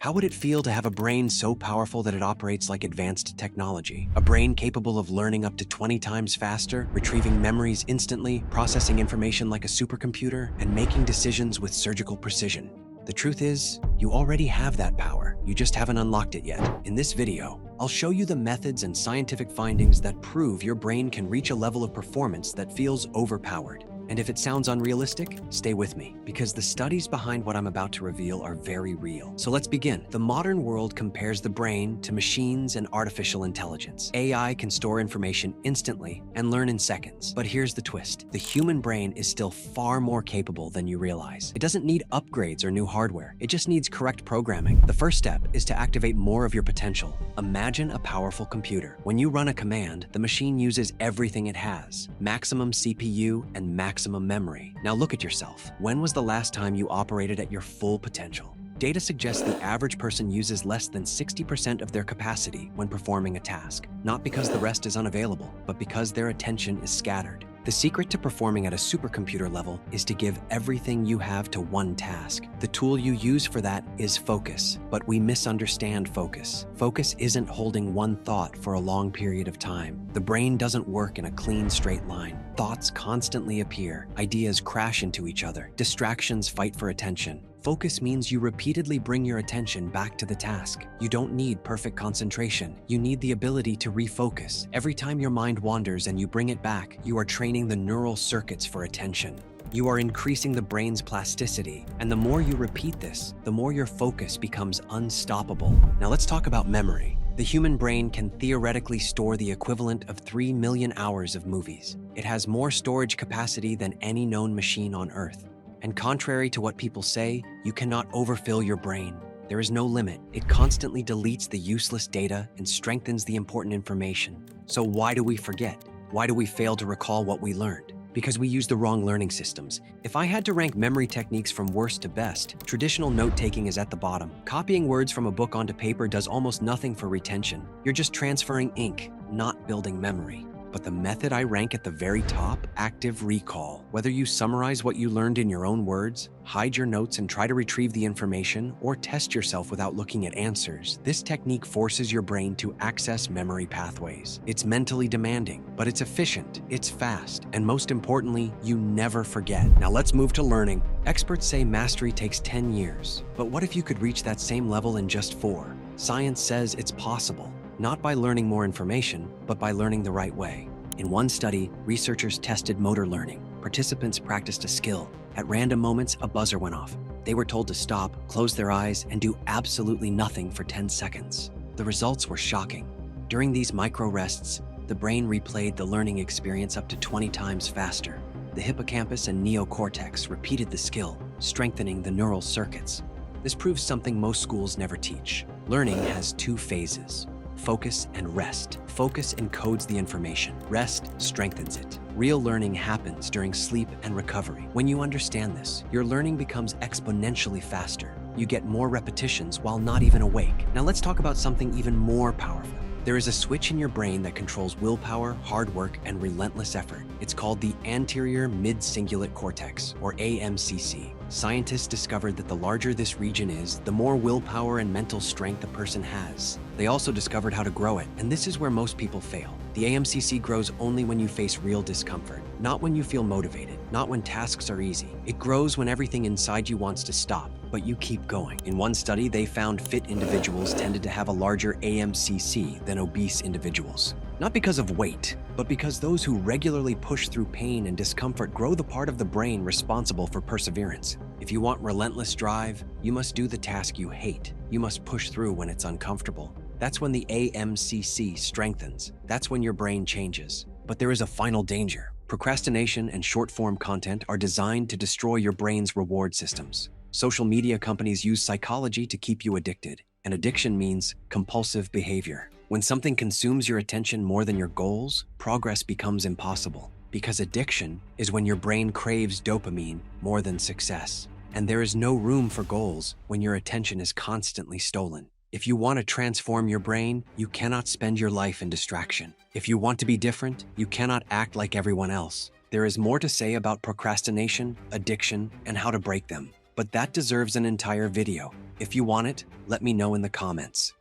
How would it feel to have a brain so powerful that it operates like advanced technology? A brain capable of learning up to 20 times faster, retrieving memories instantly, processing information like a supercomputer, and making decisions with surgical precision. The truth is, you already have that power. You just haven't unlocked it yet. In this video, I'll show you the methods and scientific findings that prove your brain can reach a level of performance that feels overpowered. And if it sounds unrealistic, stay with me, because the studies behind what I'm about to reveal are very real. So let's begin. The modern world compares the brain to machines and artificial intelligence. AI can store information instantly and learn in seconds. But here's the twist. The human brain is still far more capable than you realize. It doesn't need upgrades or new hardware. It just needs correct programming. The first step is to activate more of your potential. Imagine a powerful computer. When you run a command, the machine uses everything it has. Maximum CPU and maximum memory. Now look at yourself. When was the last time you operated at your full potential? Data suggests the average person uses less than 60% of their capacity when performing a task, not because the rest is unavailable, but because their attention is scattered. The secret to performing at a supercomputer level is to give everything you have to one task. The tool you use for that is focus, but we misunderstand focus. Focus isn't holding one thought for a long period of time. The brain doesn't work in a clean, straight line. Thoughts constantly appear, ideas crash into each other, distractions fight for attention. Focus means you repeatedly bring your attention back to the task. You don't need perfect concentration. You need the ability to refocus. Every time your mind wanders and you bring it back, you are training the neural circuits for attention. You are increasing the brain's plasticity, and the more you repeat this, the more your focus becomes unstoppable. Now let's talk about memory. The human brain can theoretically store the equivalent of 3 million hours of movies. It has more storage capacity than any known machine on Earth. And contrary to what people say, you cannot overfill your brain. There is no limit. It constantly deletes the useless data and strengthens the important information. So why do we forget? Why do we fail to recall what we learned? Because we use the wrong learning systems. If I had to rank memory techniques from worst to best, traditional note-taking is at the bottom. Copying words from a book onto paper does almost nothing for retention. You're just transferring ink, not building memory. But the method I rank at the very top, active recall. Whether you summarize what you learned in your own words, hide your notes and try to retrieve the information, or test yourself without looking at answers, this technique forces your brain to access memory pathways. It's mentally demanding, but it's efficient, it's fast, and most importantly, you never forget. Now let's move to learning. Experts say mastery takes 10 years, but what if you could reach that same level in just 4? Science says it's possible. Not by learning more information, but by learning the right way. In one study, researchers tested motor learning. Participants practiced a skill. At random moments, a buzzer went off. They were told to stop, close their eyes, and do absolutely nothing for 10 seconds. The results were shocking. During these micro rests, the brain replayed the learning experience up to 20 times faster. The hippocampus and neocortex repeated the skill, strengthening the neural circuits. This proves something most schools never teach. Learning has 2 phases. Focus and rest. Focus encodes the information. Rest strengthens it. Real learning happens during sleep and recovery. When you understand this, your learning becomes exponentially faster. You get more repetitions while not even awake. Now let's talk about something even more powerful. There is a switch in your brain that controls willpower, hard work, and relentless effort. It's called the anterior mid-cingulate cortex, or AMCC. Scientists discovered that the larger this region is, the more willpower and mental strength a person has. They also discovered how to grow it, and this is where most people fail. The AMCC grows only when you face real discomfort, not when you feel motivated, not when tasks are easy. It grows when everything inside you wants to stop, but you keep going. In one study, they found fit individuals tended to have a larger AMCC than obese individuals. Not because of weight, but because those who regularly push through pain and discomfort grow the part of the brain responsible for perseverance. If you want relentless drive, you must do the task you hate. You must push through when it's uncomfortable. That's when the AMCC strengthens. That's when your brain changes. But there is a final danger. Procrastination and short-form content are designed to destroy your brain's reward systems. Social media companies use psychology to keep you addicted, and addiction means compulsive behavior. When something consumes your attention more than your goals, progress becomes impossible. Because addiction is when your brain craves dopamine more than success. And there is no room for goals when your attention is constantly stolen. If you want to transform your brain, you cannot spend your life in distraction. If you want to be different, you cannot act like everyone else. There is more to say about procrastination, addiction, and how to break them. but that deserves an entire video. If you want it, let me know in the comments.